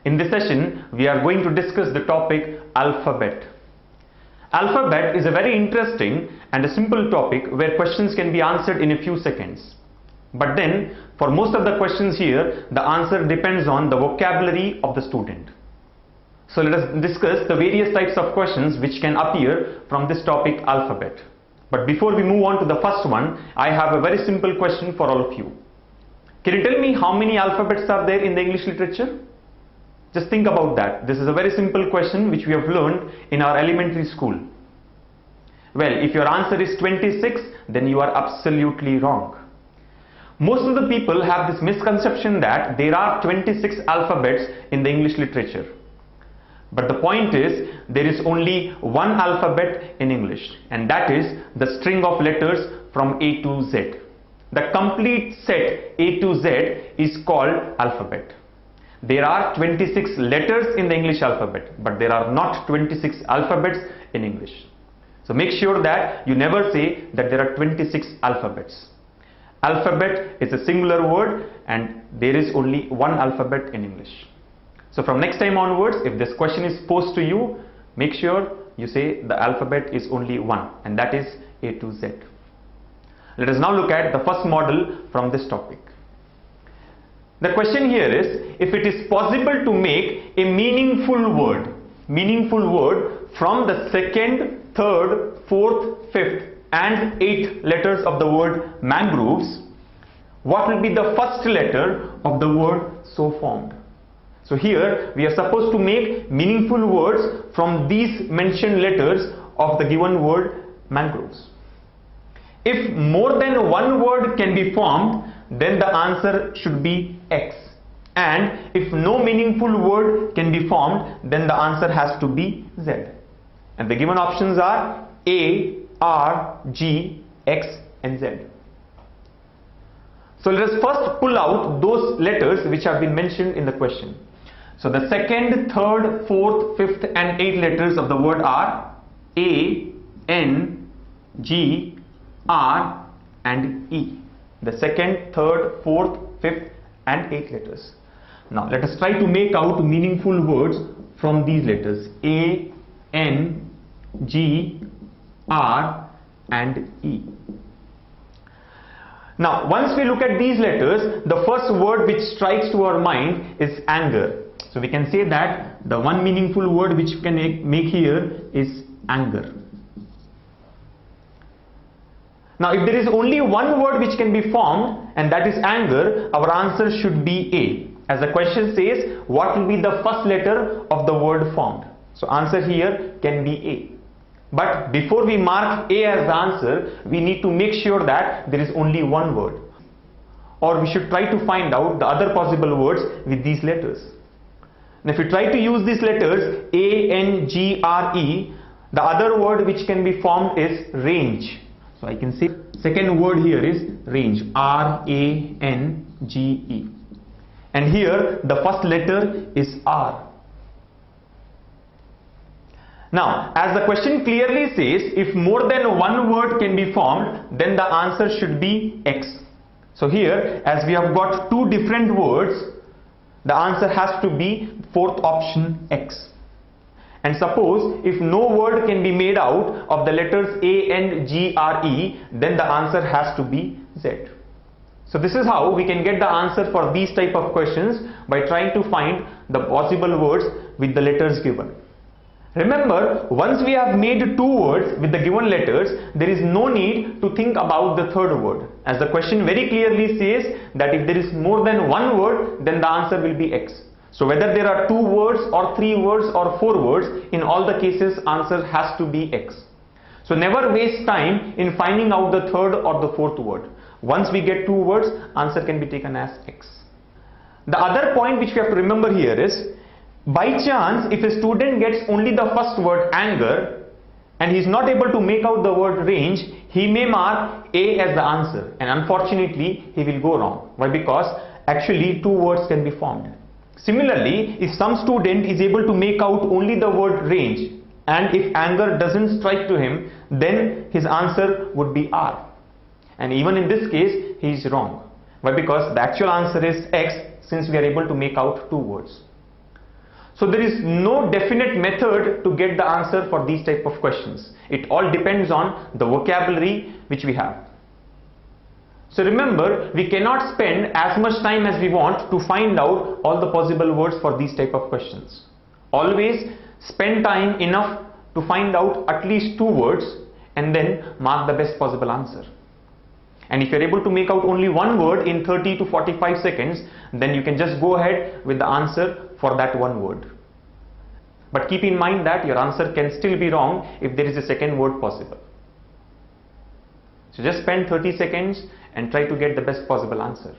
In this session, we are going to discuss the topic alphabet. Alphabet is a very interesting and a simple topic where questions can be answered in a few seconds. But then, for most of the questions here, the answer depends on the vocabulary of the student. So let us discuss the various types of questions which can appear from this topic alphabet. But before we move on to the first one, I have a very simple question for all of you. Can you tell me how many alphabets are there in the English literature? Just think about that. This is a very simple question which we have learned in our elementary school. Well, if your answer is 26, then you are absolutely wrong. Most of the people have this misconception that there are 26 alphabets in the English literature. But the point is, there is only one alphabet in English, and that is the string of letters from A to Z. The complete set A to Z is called alphabet. There are 26 letters in the English alphabet, but there are not 26 alphabets in English. So make sure that you never say that there are 26 alphabets. Alphabet is a singular word and there is only one alphabet in English. So from next time onwards, if this question is posed to you, make sure you say the alphabet is only one, and that is A to Z. Let us now look at the first model from this topic. The question here is, if it is possible to make a meaningful word from the second, third, fourth, fifth and eighth letters of the word mangroves, what will be the first letter of the word so formed? So here we are supposed to make meaningful words from these mentioned letters of the given word mangroves. If more than one word can be formed, then the answer should be X. And if no meaningful word can be formed, then the answer has to be Z. And the given options are A, R, G, X and Z. So let us first pull out those letters which have been mentioned in the question. So the second, third, fourth, fifth and eighth letters of the word are A, N, G, R and E. The second, third, fourth, fifth and eighth letters. Now let us try to make out meaningful words from these letters A, N, G, R and E. Now once we look at these letters, the first word which strikes to our mind is anger. So we can say that the one meaningful word which we can make here is anger. Now if there is only one word which can be formed, and that is anger, our answer should be A. As the question says, what will be the first letter of the word formed? So answer here can be A. But before we mark A as the answer, we need to make sure that there is only one word. Or we should try to find out the other possible words with these letters. And if we try to use these letters A, N, G, R, E, the other word which can be formed is range. So I can say second word here is range, R, A, N, G, E. And here the first letter is R. Now as the question clearly says, if more than one word can be formed, then the answer should be X. So here, as we have got two different words, the answer has to be fourth option X. And suppose if no word can be made out of the letters A, N, G, R, E, then the answer has to be Z. So this is how we can get the answer for these type of questions, by trying to find the possible words with the letters given. Remember, once we have made two words with the given letters, there is no need to think about the third word, as the question very clearly says that if there is more than one word, then the answer will be X. So whether there are two words or three words or four words, in all the cases answer has to be X. So never waste time in finding out the third or the fourth word. Once we get two words, answer can be taken as X. The other point which we have to remember here is, by chance, if a student gets only the first word anger and he is not able to make out the word range, he may mark A as the answer, and unfortunately he will go wrong. Why? Because actually two words can be formed. Similarly, if some student is able to make out only the word range, and if anger doesn't strike to him, then his answer would be R. And even in this case, he is wrong. Why? Because the actual answer is X, since we are able to make out two words. So there is no definite method to get the answer for these type of questions. It all depends on the vocabulary which we have. So remember, we cannot spend as much time as we want to find out all the possible words for these type of questions. Always spend time enough to find out at least 2 words and then mark the best possible answer. And if you're able to make out only 1 word in 30 to 45 seconds, then you can just go ahead with the answer for that 1 word. But keep in mind that your answer can still be wrong if there is a second word possible. So just spend 30 seconds and try to get the best possible answer.